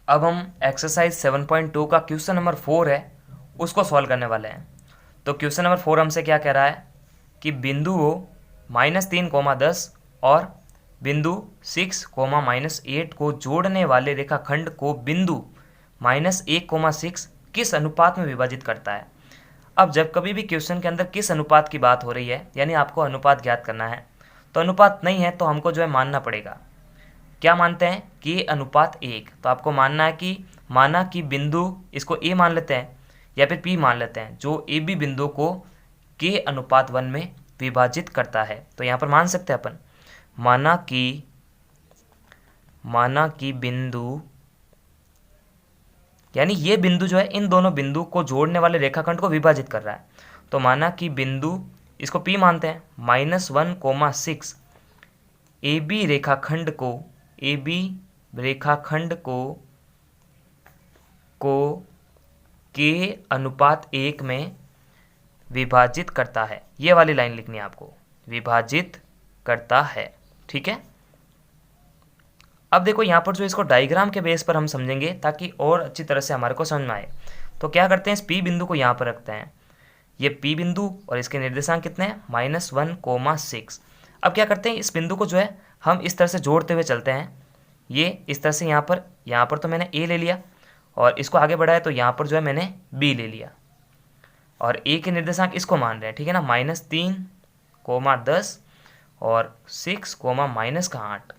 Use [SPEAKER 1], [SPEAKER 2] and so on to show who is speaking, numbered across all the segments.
[SPEAKER 1] अब हम एक्सरसाइज 7.2 का क्वेश्चन नंबर 4 है उसको सॉल्व करने वाले हैं। तो क्वेश्चन नंबर 4 हमसे क्या कह रहा है कि बिंदु हो -3, 10 और बिंदु 6, -8 को जोड़ने वाले रेखाखंड को बिंदु -1, 6 किस अनुपात में विभाजित करता है। अब जब कभी भी क्वेश्चन के अंदर किस अनुपात की बात हो रही है, यानी आपको अनुपात ज्ञात करना है, तो अनुपात नहीं है तो हमको जो है मानना पड़ेगा। क्या मानते हैं कि अनुपात 1, तो आपको मानना है कि माना कि बिंदु, इसको ए मान लेते हैं या फिर पी मान लेते हैं, जो ए बी बिंदु को के अनुपात 1 में विभाजित करता है। तो यहाँ पर मान सकते हैं अपन, माना कि बिंदु, यानी ये बिंदु जो है इन दोनों बिंदु को जोड़ने वाले रेखाखंड को विभाजित कर रहा है। तो माना कि बिंदु, इसको पी मानते हैं, -1, 6 ए बी रेखाखंड को के अनुपात 1 में विभाजित करता है। ये वाली लाइन लिखनी है आपको, विभाजित करता है। ठीक है। अब देखो यहाँ पर जो इसको डायग्राम के बेस पर हम समझेंगे ताकि और अच्छी तरह से हमारे को समझ में आए। तो क्या करते हैं, इस पी बिंदु को यहाँ पर रखते हैं, ये पी बिंदु और इसके निर्देशांक कितने हैं, -1, 6। अब क्या करते हैं, इस बिंदु को जो है हम इस तरह से जोड़ते हुए चलते हैं। ये इस तरह से यहाँ पर तो मैंने ए ले लिया और इसको आगे बढ़ाया तो यहाँ पर जो है मैंने बी ले लिया और ए के निर्देशांक इसको मान रहे हैं। ठीक है ना, -3, 10 और 6, -8।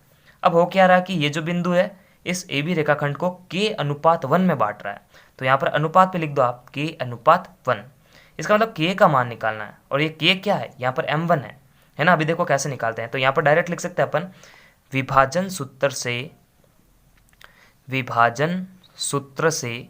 [SPEAKER 1] अब हो क्या रहा है कि ये जो बिंदु है इस ए बी रेखाखंड को के अनुपात 1 में बांट रहा है। तो यहाँ पर अनुपात पे लिख दो आप, के अनुपात 1। इसका मतलब के का मान निकालना है और ये के क्या है, यहाँ पर m1 है ना। अभी देखो कैसे निकालते हैं। तो यहाँ पर डायरेक्ट लिख सकते हैं अपन, विभाजन सूत्र से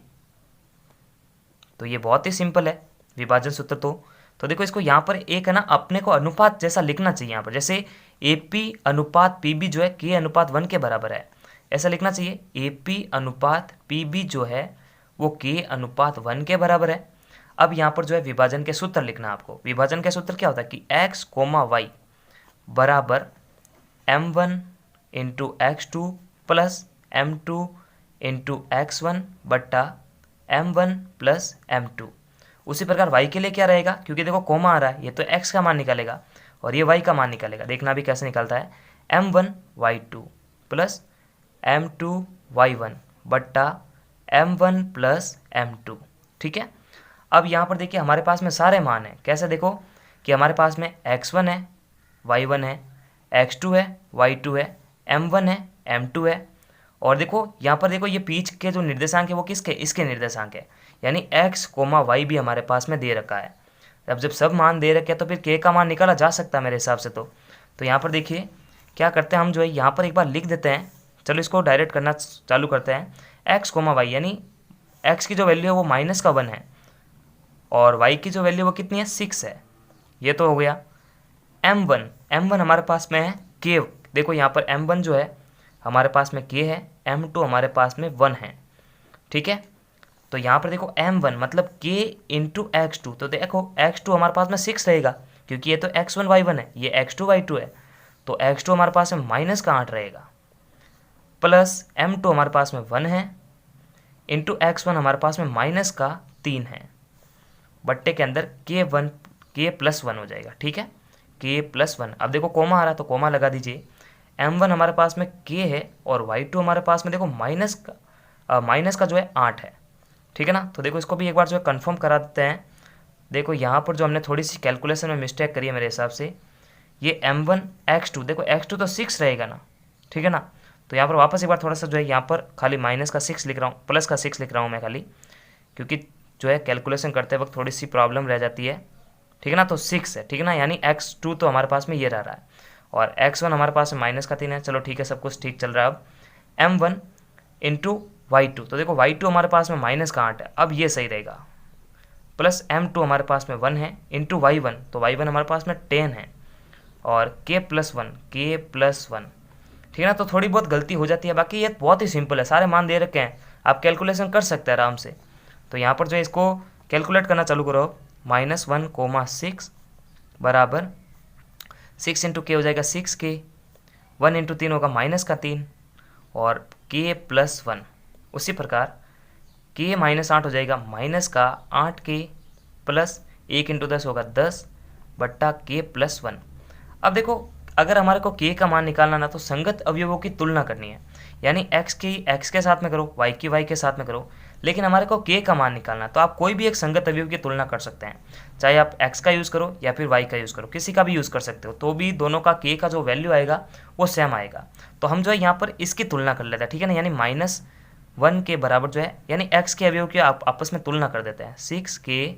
[SPEAKER 1] तो ये बहुत ही सिंपल है विभाजन सूत्र। तो देखो इसको यहाँ पर एक है ना अपने को अनुपात जैसा लिखना चाहिए। यहाँ पर जैसे AP अनुपात PB जो है के अनुपात 1 के बराबर है, ऐसा लिखना चाहिए। AP अनुपात PB जो है वो के अनुपात 1 के बराबर है। अब यहाँ पर जो है विभाजन के सूत्र लिखना है आपको। विभाजन के सूत्र क्या होता है कि x, y बराबर m1 into x2 plus m2 into x1 बट्टा m1 प्लस m2। उसी प्रकार y के लिए क्या रहेगा, क्योंकि देखो कोमा आ रहा है, ये तो x का मान निकालेगा और ये y का मान निकालेगा। देखना भी कैसे निकलता है, m1 y2 plus m2 y1 बट्टा m1 प्लस m2। ठीक है। अब यहाँ पर देखिए हमारे पास में सारे मान हैं। कैसे देखो कि हमारे पास में x1 है, y1 है, x2 है, y2 है, m1 है, m2 है। और देखो यहाँ पर देखो ये बीच के जो निर्देशांक है वो किसके, इसके निर्देशांक है, यानी x, y भी हमारे पास में दे रखा है। अब जब सब मान दे रखे हैं तो फिर k का मान निकाला जा सकता है मेरे हिसाब से। तो यहाँ पर देखिए क्या करते हैं हम, जो है यहाँ पर एक बार लिख देते हैं। चलो इसको डायरेक्ट करना चालू करते हैं। x, y यानी x की जो वैल्यू है वो -1 है और y की जो वैल्यू वो कितनी है, 6 है। ये तो हो गया। m1 हमारे पास में है k। देखो यहाँ पर m1 जो है हमारे पास में k है, m2 हमारे पास में 1 है। ठीक है। तो यहाँ पर देखो m1 मतलब k इंटू x2। तो देखो x2 हमारे पास में 6 रहेगा क्योंकि ये तो x1 y1 है, ये x2 y2 है। तो x2 हमारे पास में -8 रहेगा प्लस m2 हमारे पास में 1 है इंटू x1 हमारे पास में -3 है। बट्टे के अंदर k+1 हो जाएगा। ठीक है, k+1। अब देखो कोमा आ रहा है तो कोमा लगा दीजिए। m1 हमारे पास में k है और y2 हमारे पास में देखो माइनस का जो है 8 है। ठीक है ना। तो देखो इसको भी एक बार जो है कंफर्म करा देते हैं। देखो यहाँ पर जो हमने थोड़ी सी कैलकुलेशन में मिस्टेक करी है मेरे हिसाब से, ये m1 x2, देखो x2 तो 6 रहेगा ना। ठीक है ना। तो यहाँ पर वापस एक बार थोड़ा सा जो है यहाँ पर खाली -6 लिख रहा हूँ, प्लस का 6 लिख रहा हूँ मैं खाली, क्योंकि जो है कैलकुलेशन करते वक्त थोड़ी सी प्रॉब्लम रह जाती है। ठीक है ना। तो 6 है। ठीक है ना, यानी x2 तो हमारे पास में ये रह रहा है और x1 हमारे पास में -3 है। चलो ठीक है, सब कुछ ठीक चल रहा है। अब m1 इंटू y2, तो देखो y2 हमारे पास में -8 है, अब ये सही रहेगा, प्लस m2 हमारे पास में 1 है इंटू y1, तो y1 हमारे पास में 10 है और k+1। ठीक है ना। तो थोड़ी बहुत गलती हो जाती है, बाकी ये बहुत ही सिंपल है, सारे मान दे रखे हैं, आप कैलकुलेशन कर सकते हैं आराम से। तो यहाँ पर जो है इसको कैलकुलेट करना चालू करो। -1, 6 बराबर 6 इंटू के हो जाएगा 6k, 1 इंटू 3 होगा -3 और k+1। उसी प्रकार के माइनस 8 हो जाएगा माइनस का 8k प्लस 1 × 10 होगा 10 बट्टा k प्लस 1। अब देखो अगर हमारे को k का मान निकालना ना तो संगत अवयवों की तुलना करनी है, यानी x की x के साथ में करो, y की y के साथ में करो, लेकिन हमारे को k का मान निकालना तो आप कोई भी एक संगत अवयव की तुलना कर सकते हैं, चाहे आप x का यूज़ करो या फिर y का यूज़ करो, किसी का भी यूज़ कर सकते हो, तो भी दोनों का k का जो वैल्यू आएगा वो सेम आएगा। तो हम जो है यहाँ पर इसकी तुलना कर लेते हैं, ठीक है ना, यानी -1 के बराबर जो है, यानी x के अवयव की आप आपस में तुलना कर देते हैं। 6k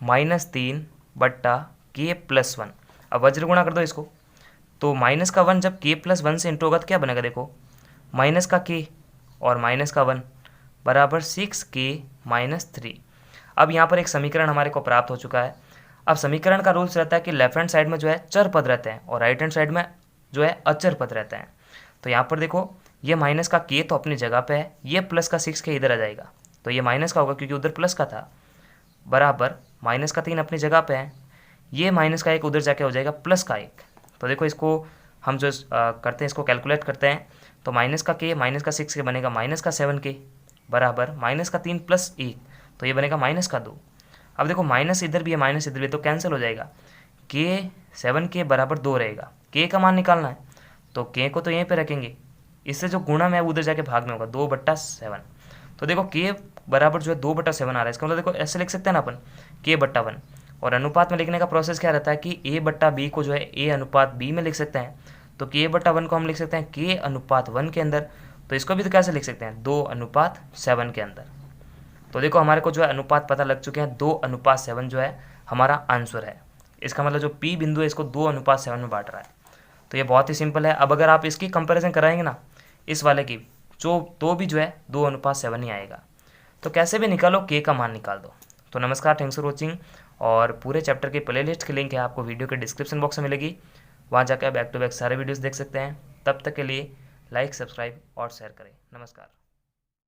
[SPEAKER 1] -3 बट्टा k प्लस 1। अब वज्र गुणा कर दो इसको, तो माइनस का 1 जब k प्लस 1 से इंटू होगा तो क्या बनेगा, देखो माइनस का k और माइनस का 1 बराबर 6k -3। अब यहाँ पर एक समीकरण हमारे को प्राप्त हो चुका है। अब समीकरण का रूल्स रहता है कि लेफ्ट हैंड साइड में जो है चर पद रहते हैं और राइट हैंड साइड में जो है अचर पद रहते हैं। तो यहाँ पर देखो ये माइनस का k तो अपनी जगह पे है, ये प्लस का 6k इधर आ जाएगा, तो ये माइनस का होगा क्योंकि उधर प्लस का था, बराबर माइनस का 3 अपनी जगह पे है, ये माइनस का 1 उधर जाके हो जाएगा प्लस का 1। तो देखो इसको हम जो करते हैं इसको कैलकुलेट करते हैं, तो माइनस का k माइनस का 6k बनेगा माइनस का 7k बराबर माइनस का 3 प्लस 1, तो ये बनेगा माइनस का 2। अब देखो माइनस इधर भी है माइनस इधर भी, तो कैंसिल हो जाएगा, k 7k बराबर 2 रहेगा। k का मान निकालना है तो k को तो यहीं पे रखेंगे, इससे जो गुणा में उधर जाके भाग में होगा 2/7। तो देखो k बराबर जो है 2/7 आ रहा है, इसका मतलब देखो ऐसे लिख सकते हैं ना अपन k/1। और अनुपात में लिखने का प्रोसेस क्या रहता है कि a/b को जो है a/b में लिख सकते हैं, तो k/1 को हम लिख सकते हैं k/1 के अंदर, तो इसको भी तो कैसे लिख सकते हैं 2/7 के अंदर। तो देखो हमारे को जो है अनुपात पता लग चुके हैं, 2/7 जो है हमारा आंसर है। इसका मतलब जो P बिंदु है इसको 2/7 में बांट रहा है। तो ये बहुत ही सिंपल है। अब अगर आप इसकी कंपैरिजन कराएंगे ना इस वाले की, जो तो भी जो है 2/7 ही आएगा। तो कैसे भी निकालो k का मान निकाल दो। तो नमस्कार, थैंक्स फॉर वॉचिंग। और पूरे चैप्टर की प्लेलिस्ट की लिंक है आपको वीडियो के डिस्क्रिप्शन बॉक्स में मिलेगी, वहाँ जाकर बैक टू बैक सारे वीडियोस देख सकते हैं। तब तक के लिए लाइक, सब्सक्राइब और शेयर करें। नमस्कार।